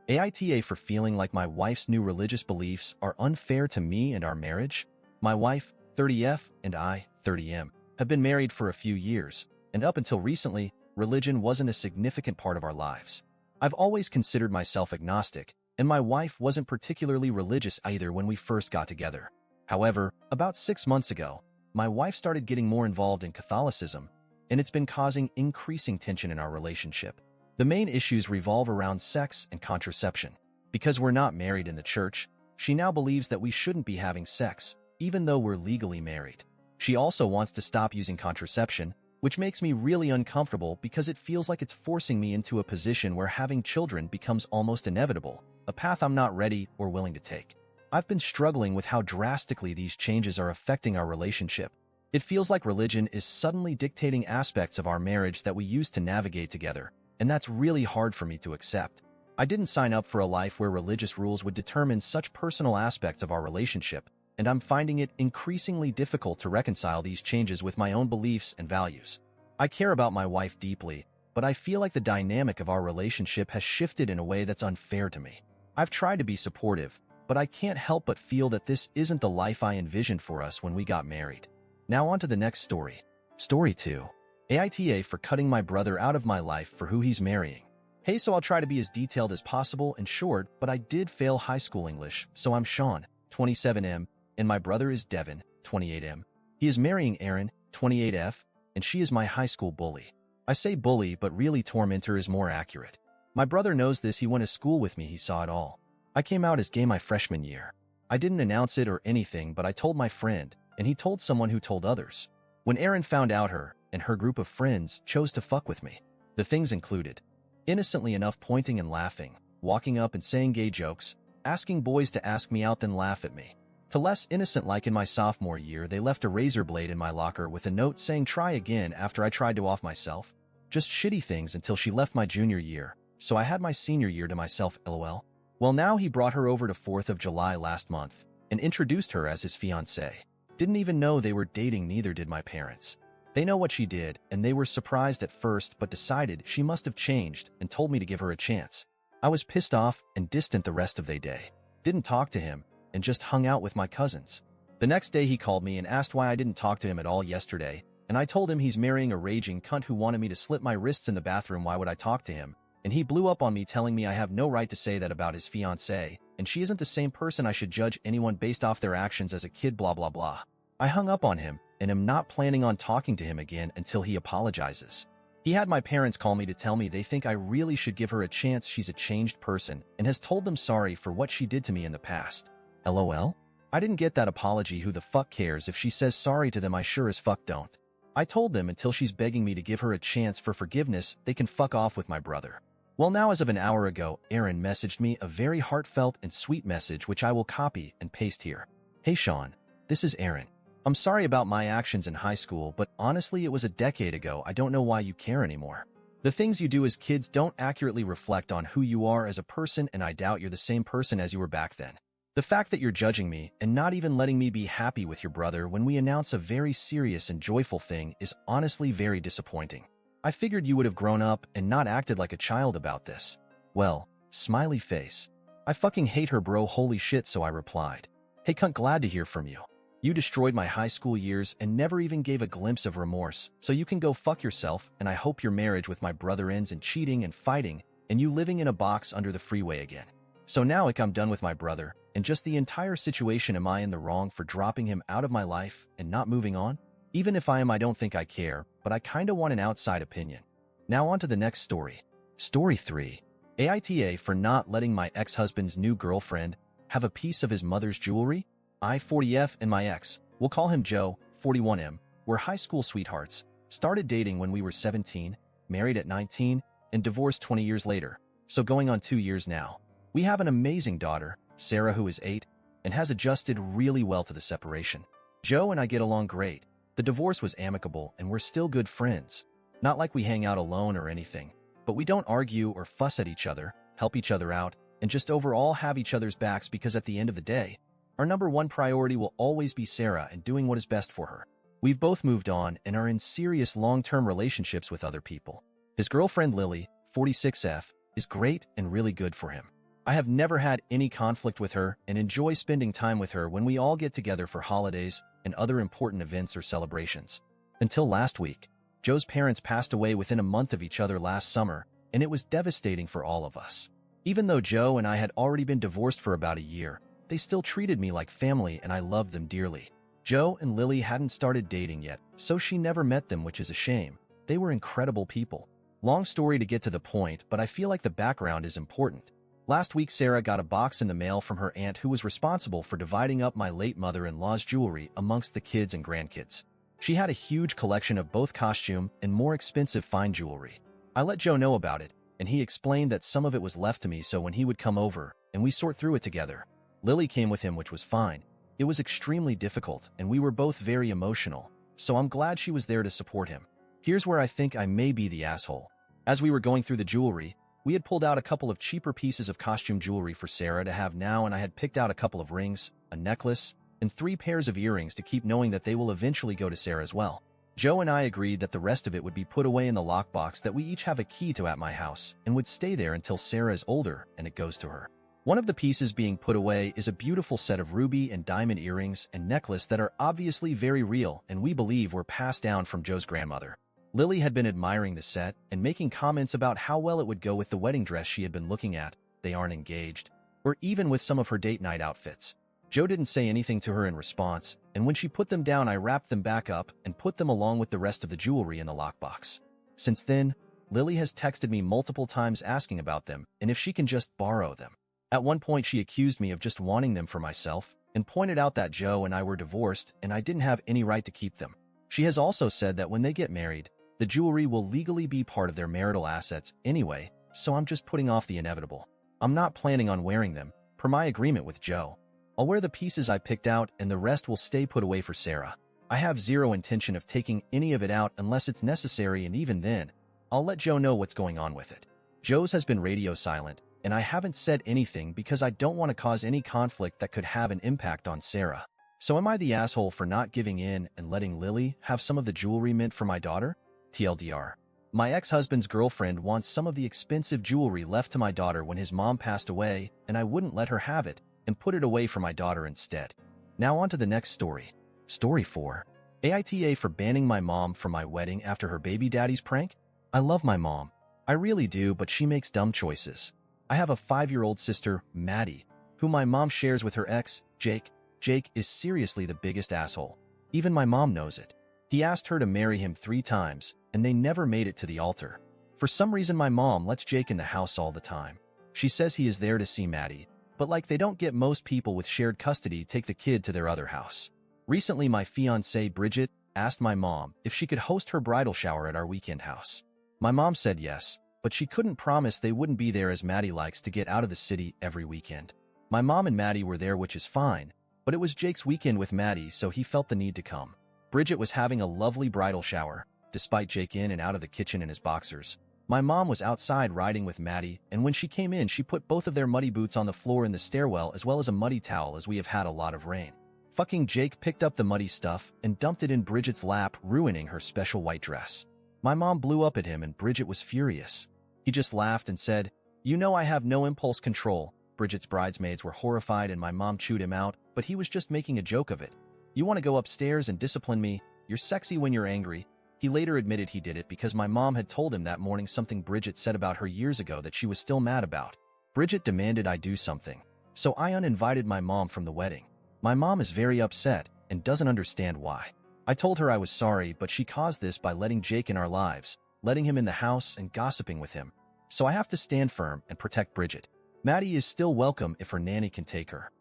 AITA for feeling like my wife's new religious beliefs are unfair to me and our marriage. My wife, 30F, and I, 30M, have been married for a few years, and up until recently, religion wasn't a significant part of our lives. I've always considered myself agnostic, and my wife wasn't particularly religious either when we first got together. However, about 6 months ago, my wife started getting more involved in Catholicism, and it's been causing increasing tension in our relationship. The main issues revolve around sex and contraception. Because we're not married in the church, she now believes that we shouldn't be having sex, even though we're legally married. She also wants to stop using contraception, which makes me really uncomfortable because it feels like it's forcing me into a position where having children becomes almost inevitable, a path I'm not ready or willing to take. I've been struggling with how drastically these changes are affecting our relationship. It feels like religion is suddenly dictating aspects of our marriage that we used to navigate together, and that's really hard for me to accept. I didn't sign up for a life where religious rules would determine such personal aspects of our relationship, and I'm finding it increasingly difficult to reconcile these changes with my own beliefs and values. I care about my wife deeply, but I feel like the dynamic of our relationship has shifted in a way that's unfair to me. I've tried to be supportive, but I can't help but feel that this isn't the life I envisioned for us when we got married. Now on to the next story. Story 2. AITA for cutting my brother out of my life for who he's marrying. Hey, so I'll try to be as detailed as possible and short, but I did fail high school English, so I'm Sean, 27M, and my brother is Devin, 28M. He is marrying Erin, 28F, and she is my high school bully. I say bully, but really tormentor is more accurate. My brother knows this. He went to school with me. He saw it all. I came out as gay my freshman year. I didn't announce it or anything, but I told my friend, and he told someone who told others. When Erin found out, her and her group of friends chose to fuck with me. The things included, innocently enough, pointing and laughing, walking up and saying gay jokes, asking boys to ask me out then laugh at me. To less innocent, like in my sophomore year, they left a razor blade in my locker with a note saying try again after I tried to off myself. Just shitty things until she left my junior year, so I had my senior year to myself, lol. Well, now he brought her over to 4th of July last month and introduced her as his fiancée. Didn't even know they were dating, neither did my parents. They know what she did, and they were surprised at first but decided she must have changed and told me to give her a chance. I was pissed off and distant the rest of the day. Didn't talk to him and just hung out with my cousins. The next day he called me and asked why I didn't talk to him at all yesterday, and I told him he's marrying a raging cunt who wanted me to slit my wrists in the bathroom. Why would I talk to him? And he blew up on me, telling me I have no right to say that about his fiancée, and she isn't the same person. I should judge anyone based off their actions as a kid, blah blah blah. I hung up on him and am not planning on talking to him again until he apologizes. He had my parents call me to tell me they think I really should give her a chance. She's a changed person and has told them sorry for what she did to me in the past. LOL? I didn't get that apology. Who the fuck cares if she says sorry to them? I sure as fuck don't. I told them until she's begging me to give her a chance for forgiveness, they can fuck off with my brother. Well, now as of an hour ago, Erin messaged me a very heartfelt and sweet message which I will copy and paste here. Hey Sean, this is Erin. I'm sorry about my actions in high school, but honestly it was a decade ago. I don't know why you care anymore. The things you do as kids don't accurately reflect on who you are as a person, and I doubt you're the same person as you were back then. The fact that you're judging me and not even letting me be happy with your brother when we announce a very serious and joyful thing is honestly very disappointing. I figured you would have grown up and not acted like a child about this. Well, smiley face. I fucking hate her, bro, holy shit. So I replied, hey cunt, glad to hear from you. You destroyed my high school years and never even gave a glimpse of remorse, so you can go fuck yourself, and I hope your marriage with my brother ends in cheating and fighting and you living in a box under the freeway again. So now I'm done with my brother and just the entire situation. Am I in the wrong for dropping him out of my life and not moving on? Even if I am, I don't think I care, but I kinda want an outside opinion. Now on to the next story. Story 3. AITA for not letting my ex-husband's new girlfriend have a piece of his mother's jewelry. I, 40F, and my ex, we'll call him Joe, 41M, were high school sweethearts, started dating when we were 17, married at 19, and divorced 20 years later, so going on 2 years now. We have an amazing daughter, Sarah, who is 8, and has adjusted really well to the separation. Joe and I get along great. The divorce was amicable and we're still good friends. Not like we hang out alone or anything, but we don't argue or fuss at each other, help each other out, and just overall have each other's backs, because at the end of the day, our number one priority will always be Sarah and doing what is best for her. We've both moved on and are in serious long-term relationships with other people. His girlfriend Lily, 46F, is great and really good for him. I have never had any conflict with her and enjoy spending time with her when we all get together for holidays and other important events or celebrations. Until last week, Joe's parents passed away within a month of each other last summer, and it was devastating for all of us. Even though Joe and I had already been divorced for about a year, they still treated me like family and I loved them dearly. Joe and Lily hadn't started dating yet, so she never met them, which is a shame. They were incredible people. Long story to get to the point, but I feel like the background is important. Last week, Sarah got a box in the mail from her aunt who was responsible for dividing up my late mother-in-law's jewelry amongst the kids and grandkids. She had a huge collection of both costume and more expensive fine jewelry. I let Joe know about it, and he explained that some of it was left to me so when he would come over, and we sort through it together. Lily came with him, which was fine. It was extremely difficult, and we were both very emotional, so I'm glad she was there to support him. Here's where I think I may be the asshole. As we were going through the jewelry, we had pulled out a couple of cheaper pieces of costume jewelry for Sarah to have now, and I had picked out a couple of rings, a necklace, and 3 pairs of earrings to keep, knowing that they will eventually go to Sarah as well. Joe and I agreed that the rest of it would be put away in the lockbox that we each have a key to at my house and would stay there until Sarah is older and it goes to her. One of the pieces being put away is a beautiful set of ruby and diamond earrings and necklace that are obviously very real and we believe were passed down from Joe's grandmother. Lily had been admiring the set and making comments about how well it would go with the wedding dress she had been looking at. They aren't engaged, or even with some of her date night outfits. Joe didn't say anything to her in response, and when she put them down, I wrapped them back up and put them along with the rest of the jewelry in the lockbox. Since then, Lily has texted me multiple times asking about them and if she can just borrow them. At one point, she accused me of just wanting them for myself and pointed out that Joe and I were divorced and I didn't have any right to keep them. She has also said that when they get married, the jewelry will legally be part of their marital assets anyway, so I'm just putting off the inevitable. I'm not planning on wearing them, per my agreement with Joe. I'll wear the pieces I picked out and the rest will stay put away for Sarah. I have zero intention of taking any of it out unless it's necessary, and even then, I'll let Joe know what's going on with it. Joe's has been radio silent, and I haven't said anything because I don't want to cause any conflict that could have an impact on Sarah. So am I the asshole for not giving in and letting Lily have some of the jewelry meant for my daughter? TLDR. My ex-husband's girlfriend wants some of the expensive jewelry left to my daughter when his mom passed away, and I wouldn't let her have it and put it away for my daughter instead. Now on to the next story. Story 4. AITA for banning my mom from my wedding after her baby daddy's prank? I love my mom. I really do, but she makes dumb choices. I have a 5-year-old sister, Maddie, who my mom shares with her ex, Jake. Jake is seriously the biggest asshole. Even my mom knows it. He asked her to marry him 3 times, and they never made it to the altar. For some reason, my mom lets Jake in the house all the time. She says he is there to see Maddie, but like they don't get most people with shared custody take the kid to their other house. Recently, my fiancée, Bridget, asked my mom if she could host her bridal shower at our weekend house. My mom said yes, but she couldn't promise they wouldn't be there as Maddie likes to get out of the city every weekend. My mom and Maddie were there, which is fine, but it was Jake's weekend with Maddie, so he felt the need to come. Bridget was having a lovely bridal shower, despite Jake in and out of the kitchen in his boxers. My mom was outside riding with Maddie, and when she came in, she put both of their muddy boots on the floor in the stairwell as well as a muddy towel, as we have had a lot of rain. Fucking Jake picked up the muddy stuff and dumped it in Bridget's lap, ruining her special white dress. My mom blew up at him and Bridget was furious. He just laughed and said, "You know I have no impulse control." Bridget's bridesmaids were horrified and my mom chewed him out, but he was just making a joke of it. "You want to go upstairs and discipline me? You're sexy when you're angry." He later admitted he did it because my mom had told him that morning something Bridget said about her years ago that she was still mad about. Bridget demanded I do something, so I uninvited my mom from the wedding. My mom is very upset and doesn't understand why. I told her I was sorry, but she caused this by letting Jake in our lives, letting him in the house and gossiping with him. So I have to stand firm and protect Bridget. Maddie is still welcome if her nanny can take her.